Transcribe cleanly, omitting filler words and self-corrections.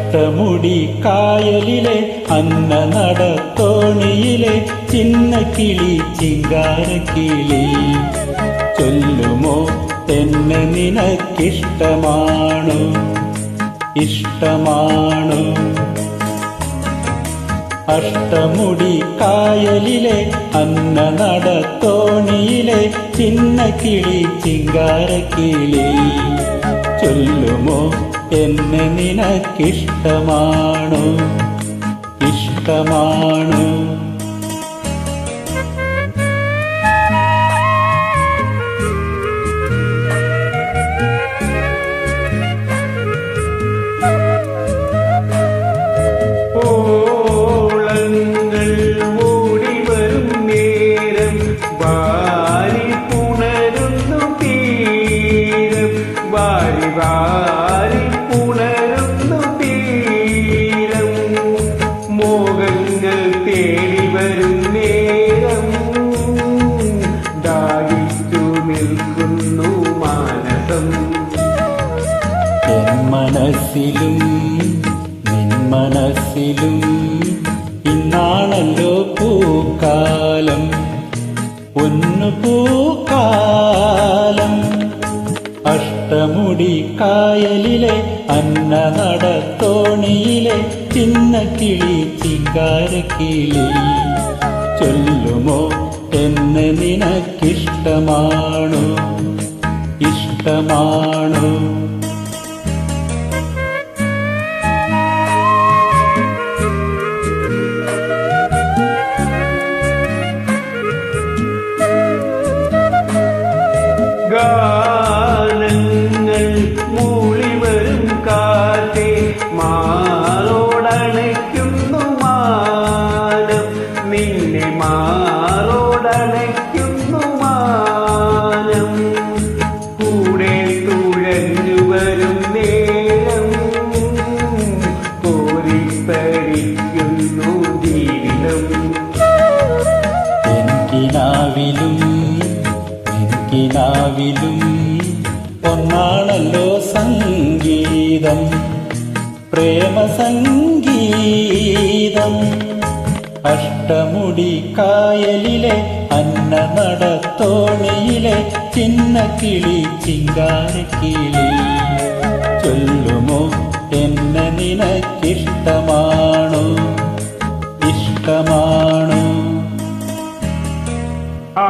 അഷ്ടമുടി കായലിലെ അന്ന നടത്തോണിയിലെ ചിന്ന കിളി ചിങ്കാരക്കിളി ചൊല്ലുമോ എന്നെ നിനക്കിഷ്ടമാണു ഇഷ്ടമാണു. അഷ്ടമുടി കായലിലെ അന്ന നടത്തോണിയിലെ ചിന്ന കിളി ചിങ്കാരക്കിളി ചൊല്ലുമോ എന്നെ നിനക്കിഷ്ടമാണു ഇഷ്ടമാണു. മോഹങ്ങൾ തേടി വരും നേരം ദാഹിച്ചു നിൽക്കുന്നു മാനസം. എൻ മനസ്സിലും നിൻ മനസ്സിലും ഇന്നാണല്ലോ പൂക്കാലം പൊന്നു പൂക്കാലം. അഷ്ടമുടി കായലിലെ അന്ന നടത്തോണിയിലെ ചിന്ന കിളി ചിങ്കാരക്കിളി ചൊല്ലുമോ എന്നെ നിനക്കിഷ്ടമാണു ഇഷ്ടമാണു. ഗാനങ്ങൾ മൂളിവരും കാറ്റേ മാറോടണയ്ക്കുന്നു മാനം നിന്നെ മാറോടണയ്ക്കുന്നു മാനം. കൂടെ തുഴഞ്ഞു വരും നേരം കോരിത്തരിക്കുന്നു ജീവിതം. എനിക്കിനാവിലും ഒന്നാണല്ലോ സംഗീതം പ്രേമ സംഗീതം. അഷ്ടമുടി കായലിലെ അന്ന നടത്തോണിയിലെ ചിന്ന കിളി ചിങ്കാരക്കിളി ചൊല്ലുമോ എന്നെ നിനക്കിഷ്ടമാണു ഇഷ്ടമാണു. ആ